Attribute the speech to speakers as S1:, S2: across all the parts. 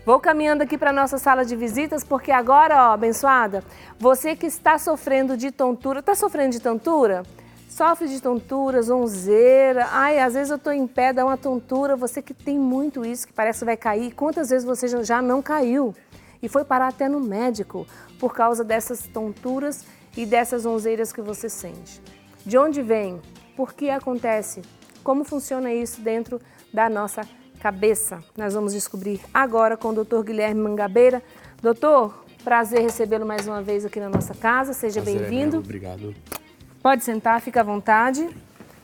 S1: Vou caminhando aqui para a nossa sala de visitas, porque agora, ó, abençoada, você que está sofrendo de tontura, está sofrendo de tontura? Sofre de tontura, zonzeira, ai, às vezes eu estou em pé, dá uma tontura, você que tem muito isso, que parece que vai cair, quantas vezes você já não caiu? E foi parar até no médico por causa dessas tonturas e dessas zonzeiras que você sente. De onde vem? Por que acontece? Como funciona isso dentro da nossa cabeça? Nós vamos descobrir agora com o Dr. Guilherme Mangabeira. Doutor, prazer recebê-lo mais uma vez aqui na nossa casa. Seja bem-vindo.
S2: Obrigado.
S1: Pode sentar, fica à vontade.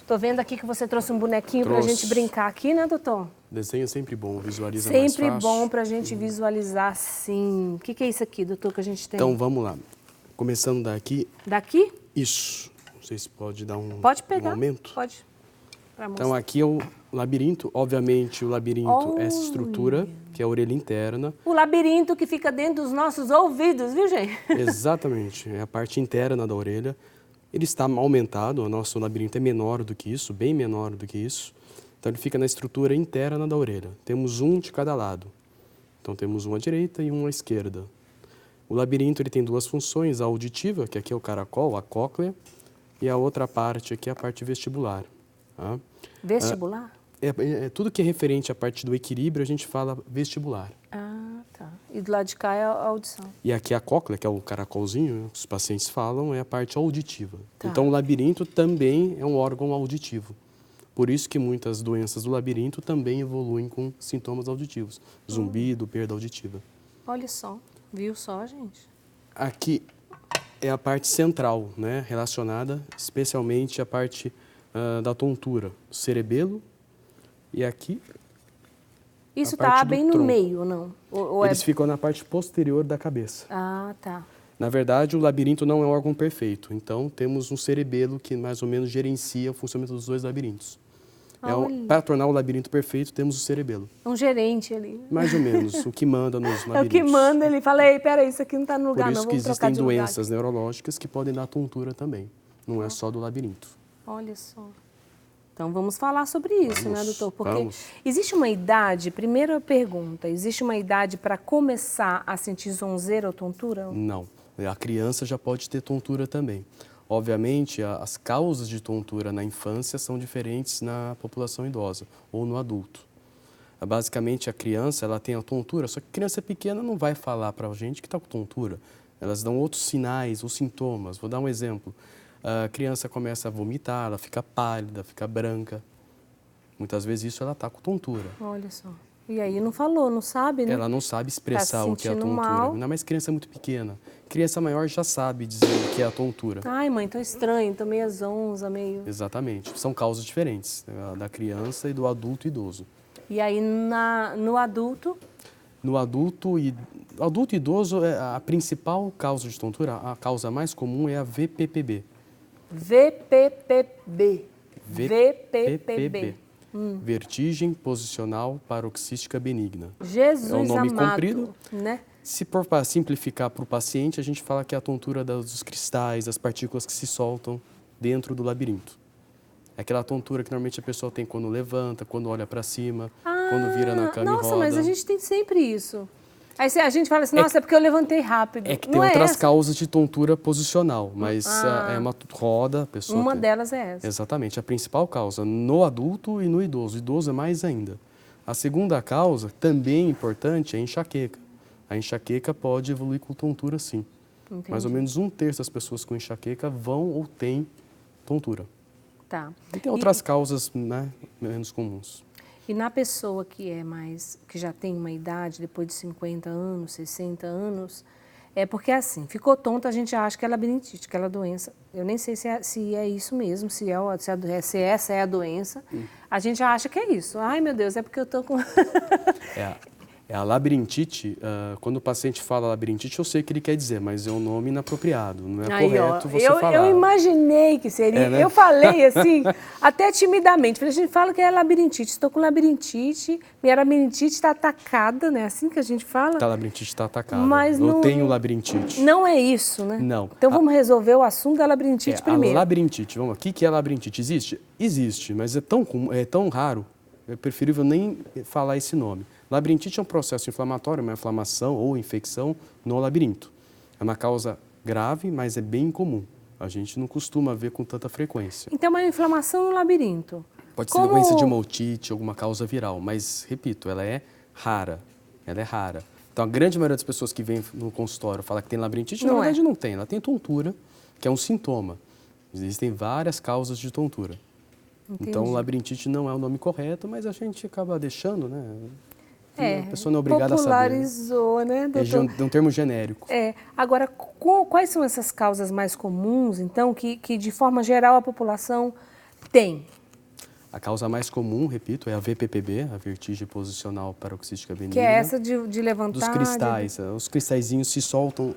S1: Estou vendo aqui que você trouxe um bonequinho para a gente brincar aqui, né, doutor?
S2: Desenho é sempre bom, visualiza mais fácil.
S1: Sempre bom para a gente visualizar, sim. O que é isso aqui, doutor, que a gente tem?
S2: Então, vamos lá. Começando daqui.
S1: Daqui?
S2: Isso. Não sei se pode dar
S1: Pode pegar.
S2: Um aumento.
S1: Pode.
S2: Então, aqui é o labirinto. Obviamente, o labirinto é essa estrutura, que é a orelha interna.
S1: O labirinto que fica dentro dos nossos ouvidos, viu, gente?
S2: Exatamente. É a parte interna da orelha. Ele está aumentado, o nosso labirinto é menor do que isso, bem menor do que isso. Então, ele fica na estrutura interna da orelha. Temos um de cada lado. Então, temos um à direita e um à esquerda. O labirinto ele tem duas funções, a auditiva, que aqui é o caracol, a cóclea, e a outra parte aqui é a parte vestibular. Tá?
S1: Vestibular?
S2: Tudo que é referente à parte do equilíbrio, a gente fala vestibular.
S1: Ah, tá. E do lado de cá é a audição.
S2: E aqui a cóclea, que é o caracolzinho, que os pacientes falam, é a parte auditiva.
S1: Tá.
S2: Então, o labirinto também é um órgão auditivo. Por isso que muitas doenças do labirinto também evoluem com sintomas auditivos. Zumbido, perda auditiva.
S1: Olha só. Viu só, gente?
S2: Aqui é a parte central, né? Relacionada especialmente à parte da tontura. Cerebelo e aqui
S1: isso
S2: a parte
S1: tá
S2: do
S1: bem no
S2: tronco.
S1: meio, não? Ou
S2: Eles ficam na parte posterior da cabeça.
S1: Ah, tá.
S2: Na verdade, o labirinto não é um órgão perfeito. Então, temos um cerebelo que mais ou menos gerencia o funcionamento dos dois labirintos. Para tornar o labirinto perfeito, temos o cerebelo.
S1: É um gerente ali.
S2: Mais ou menos, o que manda nos labirintos.
S1: É o que manda, ele fala, ei, peraí, isso aqui não está no lugar,
S2: não. Por isso que existem doenças
S1: lugar
S2: neurológicas que podem dar tontura também. Não é só do labirinto.
S1: Olha só. Então, vamos falar sobre isso, né, doutor? Porque
S2: vamos.
S1: existe uma idade, primeira pergunta, existe uma idade para começar a sentir zonzeira ou tontura?
S2: Não. A criança já pode ter tontura também. Obviamente, as causas de tontura na infância são diferentes na população idosa ou no adulto. Basicamente, a criança ela tem a tontura, só que a criança pequena não vai falar para a gente que está com tontura. Elas dão outros sinais ou sintomas. Vou dar um exemplo. A criança começa a vomitar, ela fica pálida, fica branca. Muitas vezes isso ela está com tontura.
S1: Olha só. E aí não falou, não sabe, né?
S2: Ela não sabe expressar o que é a tontura.
S1: Mal.
S2: Ainda mais criança muito pequena. Criança maior já sabe dizer o que é a tontura.
S1: Ai, mãe, tô estranho, tô meio zonza, meio...
S2: Exatamente. São causas diferentes, né? Da criança e do adulto e idoso.
S1: E aí no adulto?
S2: No adulto e idoso, a principal causa de tontura, a causa mais comum é a VPPB.
S1: VPPB.
S2: Vertigem posicional paroxística benigna.
S1: Jesus
S2: é um nome
S1: amado,
S2: comprido,
S1: né?
S2: Se for para simplificar para o paciente, a gente fala que é a tontura dos cristais, das partículas que se soltam dentro do labirinto. É aquela tontura que normalmente a pessoa tem quando levanta, quando olha para cima, quando vira na cama e roda.
S1: Nossa, mas a gente tem sempre isso. Aí a gente fala assim, nossa, é porque eu levantei rápido.
S2: É que tem outras causas de tontura posicional, mas é uma roda, a pessoa...
S1: Uma delas é essa.
S2: Exatamente, a principal causa no adulto e no idoso. O idoso é mais ainda. A segunda causa, também importante, é a enxaqueca. A enxaqueca pode evoluir com tontura, sim.
S1: Entendi.
S2: Mais ou menos 1/3 das pessoas com enxaqueca vão ou têm tontura.
S1: Tá.
S2: E tem outras causas, né, menos comuns.
S1: E na pessoa que já tem uma idade, depois de 50 anos, 60 anos, é porque assim, ficou tonta, a gente acha que é labirintite, aquela doença. Eu nem sei se é isso mesmo, se essa é a doença. A gente acha que é isso. Ai, meu Deus, é porque eu tô com...
S2: É a labirintite, quando o paciente fala labirintite, eu sei o que ele quer dizer, mas é um nome inapropriado, não é correto você falar.
S1: Eu imaginei que seria,
S2: né?
S1: Eu falei assim, até timidamente, falei, a gente fala que é labirintite, estou com labirintite, minha labirintite está atacada, né? Assim que a gente fala.
S2: A labirintite está atacada,
S1: mas
S2: eu tenho labirintite.
S1: Não é isso, né?
S2: Não.
S1: Então vamos resolver o assunto da labirintite primeiro.
S2: A labirintite, vamos lá, o que é a labirintite? Existe? Existe, mas é tão raro, é preferível nem falar esse nome. Labirintite é um processo inflamatório, uma inflamação ou infecção no labirinto. É uma causa grave, mas é bem incomum. A gente não costuma ver com tanta frequência.
S1: Então, uma inflamação no labirinto.
S2: Pode ser doença de uma otite, alguma causa viral, mas, repito, ela é rara. Ela é rara. Então, a grande maioria das pessoas que vêm no consultório fala que tem labirintite, na verdade não tem. Ela tem tontura, que é um sintoma. Existem várias causas de tontura.
S1: Entendi.
S2: Então, labirintite não é o nome correto, mas a gente acaba deixando, né? A pessoa não é obrigada a saber.
S1: Popularizou, né, doutor?
S2: É um termo genérico.
S1: Agora, quais são essas causas mais comuns, então, que de forma geral a população tem?
S2: A causa mais comum, repito, é a VPPB, a vertigem posicional paroxística benigna.
S1: Que é essa de levantar...
S2: Dos cristais. Os cristalzinhos se soltam...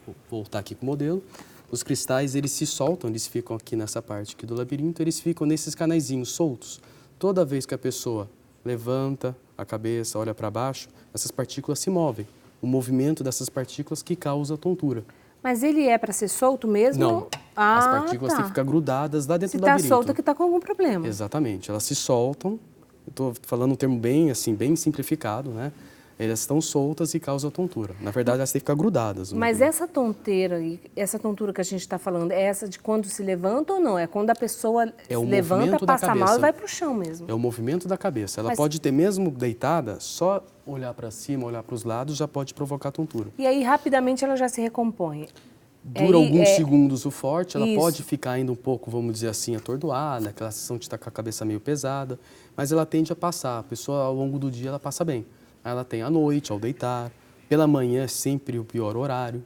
S2: Vou voltar aqui com o modelo. Os cristais, eles se soltam, eles ficam aqui nessa parte aqui do labirinto, eles ficam nesses canaizinhos soltos. Toda vez que a pessoa levanta a cabeça, olha para baixo, essas partículas se movem. O movimento dessas partículas que causa a tontura.
S1: Mas ele é para ser solto mesmo?
S2: Não. As partículas têm que ficar grudadas lá dentro do labirinto.
S1: Se está solto, que está com algum problema.
S2: Exatamente. Elas se soltam. Estou falando um termo bem, assim, bem simplificado, né? Elas estão soltas e causam tontura. Na verdade, elas têm que ficar grudadas.
S1: Mas essa tonteira, essa tontura que a gente está falando, é essa de quando se levanta ou não? É quando a pessoa se levanta, passa mal e vai para o chão mesmo?
S2: É o movimento da cabeça. Ela pode ter, mesmo deitada, só olhar para cima, olhar para os lados, já pode provocar tontura.
S1: E aí, rapidamente, ela já se recompõe?
S2: Dura alguns segundos o forte, ela pode ficar ainda um pouco, vamos dizer assim, atordoada, aquela sensação de estar com a cabeça meio pesada, mas ela tende a passar. A pessoa, ao longo do dia, ela passa bem. Ela tem à noite, ao deitar. Pela manhã é sempre o pior horário.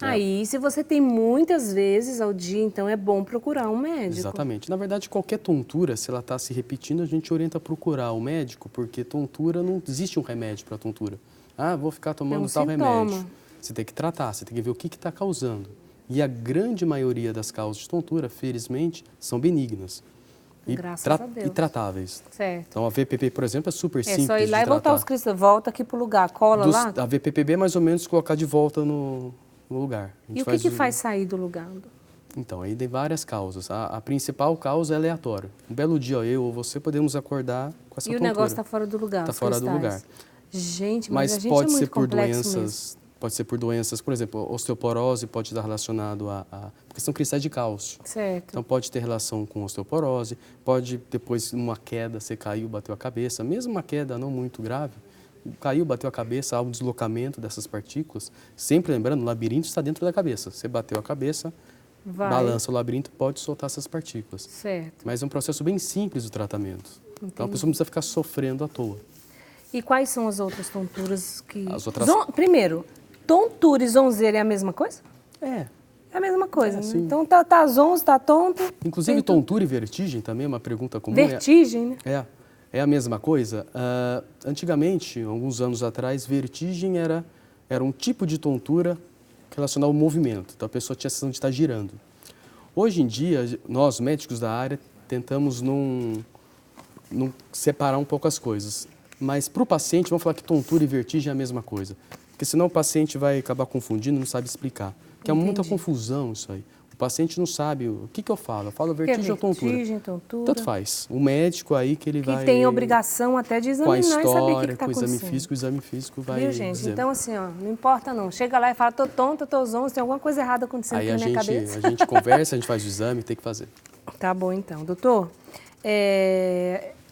S1: Aí, se você tem muitas vezes ao dia, então é bom procurar um médico.
S2: Exatamente. Na verdade, qualquer tontura, se ela está se repetindo, a gente orienta a procurar o médico, porque tontura, não existe um remédio para tontura. Ah, vou ficar tomando tal remédio. Você tem que tratar, você tem que ver o que está causando. E a grande maioria das causas de tontura, felizmente, são benignas.
S1: Graças a Deus.
S2: E tratáveis.
S1: Certo.
S2: Então, a VPP, por exemplo, é super simples de tratar.
S1: É só ir lá e voltar os cristais. Volta aqui para o lugar, cola lá.
S2: A VPPB é mais ou menos colocar de volta no lugar.
S1: E o que faz sair do lugar?
S2: Então, aí tem várias causas. A principal causa é aleatória. Um belo dia, eu ou você podemos acordar com essa tontura.
S1: E o negócio está fora do lugar.
S2: Está fora do lugar.
S1: Gente, mas a gente
S2: pode
S1: é muito
S2: ser por
S1: complexo
S2: doenças.
S1: mesmo.
S2: Pode ser por doenças, por exemplo, osteoporose pode estar relacionado porque são cristais de cálcio.
S1: Certo.
S2: Então pode ter relação com osteoporose, pode depois uma queda, você caiu, bateu a cabeça, mesmo uma queda não muito grave, caiu, bateu a cabeça, há um deslocamento dessas partículas. Sempre lembrando, o labirinto está dentro da cabeça. Você bateu a cabeça, balança o labirinto, pode soltar essas partículas.
S1: Certo.
S2: Mas é um processo bem simples o tratamento. Entendi. Então a pessoa não precisa ficar sofrendo à toa.
S1: E quais são as outras tonturas que...
S2: As outras...
S1: Primeiro, tontura e zonzeira é a mesma coisa?
S2: É
S1: a mesma coisa, né?
S2: Sim.
S1: Então tá zonzo, tá tonto.
S2: Inclusive tontura e vertigem também é uma pergunta comum.
S1: Vertigem, né?
S2: É a mesma coisa. Antigamente, alguns anos atrás, vertigem era um tipo de tontura relacionada ao movimento. Então a pessoa tinha a sensação de estar girando. Hoje em dia, nós médicos da área tentamos não separar um pouco as coisas. Mas para o paciente, vamos falar que tontura e vertigem é a mesma coisa. Porque senão o paciente vai acabar confundindo, não sabe explicar. Porque há muita confusão isso aí. O paciente não sabe o que eu falo. Eu falo vertigem ou tontura?
S1: Vertigem, tontura.
S2: Tanto faz. O médico aí que ele vai...
S1: Que tem obrigação até de examinar
S2: e saber o que
S1: está acontecendo.
S2: O exame físico vai
S1: Viu, gente?
S2: dizer.
S1: Então, assim, não importa não. Chega lá e fala, tô tonta, tô zonza, tem alguma coisa errada acontecendo aqui na minha cabeça.
S2: A gente conversa, a gente faz o exame, tem que fazer.
S1: Tá bom, então. Doutor,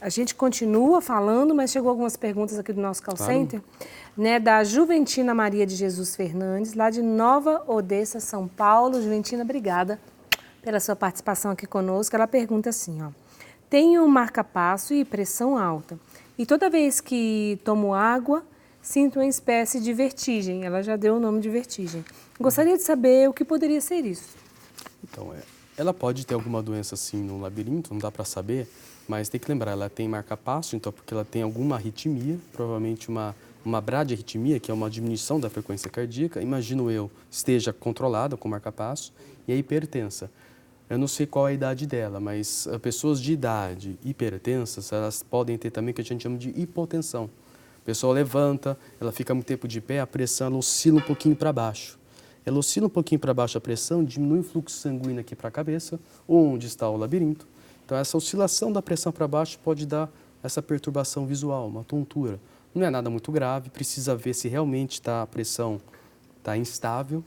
S1: a gente continua falando, mas chegou algumas perguntas aqui do nosso call center, né, da Juventina Maria de Jesus Fernandes, lá de Nova Odessa, São Paulo. Juventina, obrigada pela sua participação aqui conosco. Ela pergunta assim, ó: tenho marca-passo e pressão alta, e toda vez que tomo água, sinto uma espécie de vertigem. Ela já deu o nome de vertigem. Gostaria de saber o que poderia ser isso.
S2: Então, ela pode ter alguma doença assim no labirinto, não dá para saber, mas tem que lembrar, ela tem marca-passo, então porque ela tem alguma arritmia, provavelmente uma bradiarritmia, que é uma diminuição da frequência cardíaca, imagino eu, esteja controlada com marca-passo, e é hipertensa. Eu não sei qual é a idade dela, mas pessoas de idade hipertensas, elas podem ter também o que a gente chama de hipotensão. A pessoa levanta, ela fica muito tempo de pé, a pressão ela oscila um pouquinho para baixo. Ela oscila um pouquinho para baixo a pressão, diminui o fluxo sanguíneo aqui para a cabeça, onde está o labirinto. Então, essa oscilação da pressão para baixo pode dar essa perturbação visual, uma tontura. não é nada muito grave, precisa ver se realmente a pressão está instável,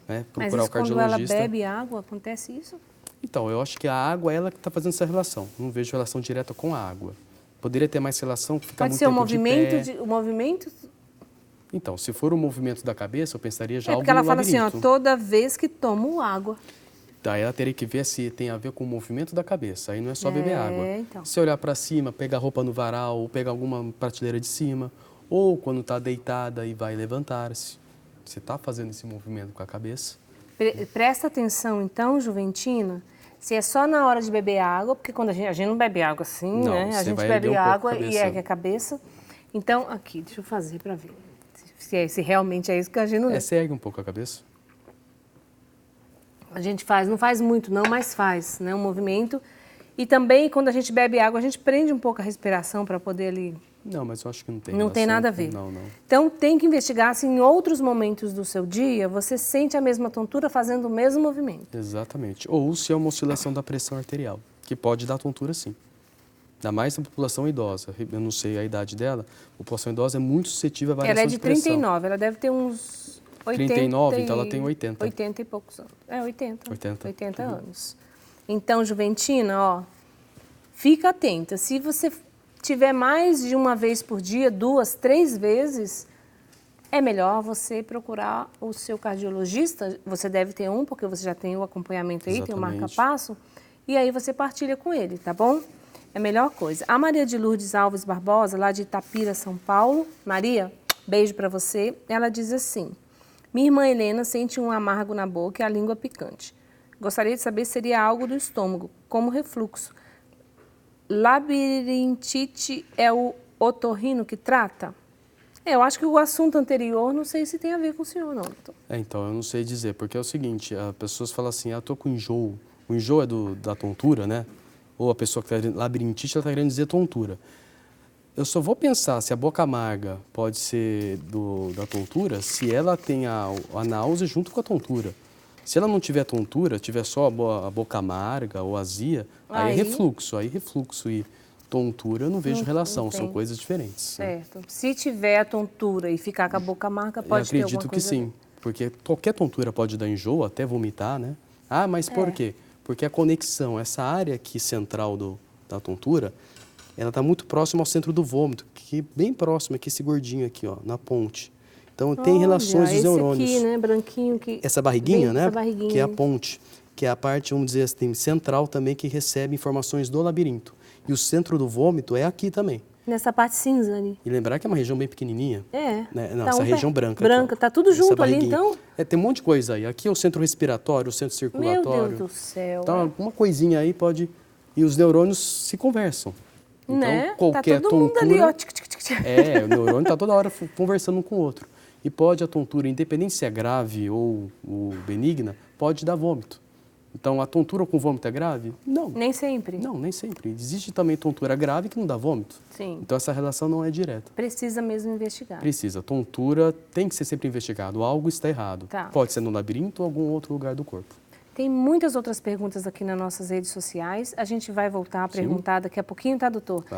S2: né? Procurar
S1: Mas
S2: o
S1: isso quando ela
S2: cardiologista.
S1: bebe água, acontece isso?
S2: Então, eu acho que a água é ela que está fazendo essa relação. Não vejo relação direta com a água. Poderia ter mais relação, ficar
S1: Pode
S2: muito
S1: ser o
S2: tempo
S1: movimento,
S2: de pé.
S1: o movimento?
S2: Então, se for o movimento da cabeça, eu pensaria já
S1: É
S2: algo
S1: porque ela
S2: no
S1: fala assim, ó,
S2: labirinto.
S1: toda vez que tomo água.
S2: Daí ela teria que ver se tem a ver com o movimento da cabeça. Aí não é só beber água.
S1: Então.
S2: Se olhar para cima, pegar roupa no varal, ou pegar alguma prateleira de cima, ou quando está deitada e vai levantar-se. Você está fazendo esse movimento com a cabeça.
S1: Presta atenção, então, Juventina, se é só na hora de beber água, porque quando a gente não bebe água assim,
S2: Não,
S1: né? A
S2: você
S1: gente
S2: vai
S1: bebe
S2: erguer um pouco a
S1: água e
S2: cabeça.
S1: ergue a cabeça. Então, aqui, deixa eu fazer para ver se realmente é isso que a gente não lê.
S2: Você ergue um pouco a cabeça.
S1: A gente faz, não faz muito não, mas faz, né, um movimento. E também, quando a gente bebe água, a gente prende um pouco a respiração para poder ali...
S2: Não, mas eu acho que não tem
S1: Não
S2: relação
S1: tem nada a
S2: com-
S1: ver.
S2: Não.
S1: Então, tem que investigar se em outros momentos do seu dia você sente a mesma tontura fazendo o mesmo movimento.
S2: Exatamente. Ou se é uma oscilação da pressão arterial, que pode dar tontura sim. Ainda mais na população idosa. Eu não sei a idade dela. A população idosa é muito suscetível à variação
S1: Ela é de
S2: pressão.
S1: 39, ela deve ter uns 80
S2: 39, então ela tem 80.
S1: 80 e poucos anos. 80.
S2: 80.
S1: Anos. Então, Juventina, ó, fica atenta. Se você tiver mais de uma vez por dia, 2, 3 vezes, é melhor você procurar o seu cardiologista. Você deve ter um, porque você já tem o acompanhamento aí, tem o
S2: Exatamente.
S1: marca-passo. E aí você partilha com ele, tá bom? É a melhor coisa. A Maria de Lourdes Alves Barbosa, lá de Itapira, São Paulo. Maria, beijo pra você. Ela diz assim: minha irmã Helena sente um amargo na boca e a língua picante. Gostaria de saber se seria algo do estômago, como refluxo. Labirintite é o otorrino que trata? Eu acho que o assunto anterior, não sei se tem a ver com o senhor, não.
S2: Então, eu não sei dizer, porque é o seguinte, as pessoas falam assim, eu tô com enjoo. O enjoo é da tontura, né? Ou a pessoa que está labirintite, ela está querendo dizer tontura. Eu só vou pensar se a boca amarga pode ser da tontura se ela tem a náusea junto com a tontura. Se ela não tiver tontura, tiver só a boca amarga ou azia, aí é refluxo. Aí refluxo e tontura eu não vejo relação, são coisas diferentes. Né?
S1: Certo. Se tiver a tontura e ficar com a boca amarga, pode ter alguma coisa...
S2: Eu acredito que sim, porque qualquer tontura pode dar enjoo, até vomitar, né? Ah, mas por quê? Porque a conexão, essa área aqui central da tontura, ela está muito próxima ao centro do vômito, que é bem próximo aqui, esse gordinho aqui, ó, na ponte. Então, tem relações dos neurônios.
S1: Esse aqui, né, branquinho.
S2: Essa barriguinha, né,
S1: essa barriguinha,
S2: que é a ponte, que é a parte, vamos dizer assim, central também, que recebe informações do labirinto. E o centro do vômito é aqui também.
S1: Nessa parte cinza ali.
S2: E lembrar que é uma região bem pequenininha.
S1: É.
S2: Não,
S1: Tá
S2: essa região branca.
S1: Branca, tá tudo junto ali, então?
S2: Tem um monte de coisa aí. Aqui é o centro respiratório, o centro circulatório.
S1: Meu Deus do céu.
S2: Então, alguma coisinha aí pode... E os neurônios se conversam. Então,
S1: né?
S2: qualquer
S1: tá todo mundo ali, ó.
S2: O neurônio está toda hora conversando um com o outro. E pode a tontura, independente se é grave ou benigna, pode dar vômito. Então, a tontura com vômito é grave? Não.
S1: Nem sempre?
S2: Não, nem sempre. Existe também tontura grave que não dá vômito.
S1: Sim.
S2: Então, essa relação não é direta.
S1: Precisa mesmo investigar.
S2: Precisa. Tontura tem que ser sempre investigado. Algo está errado.
S1: Tá.
S2: Pode ser no labirinto ou algum outro lugar do corpo.
S1: Tem muitas outras perguntas aqui nas nossas redes sociais. A gente vai voltar a perguntar daqui a pouquinho, tá, doutor?
S2: Claro.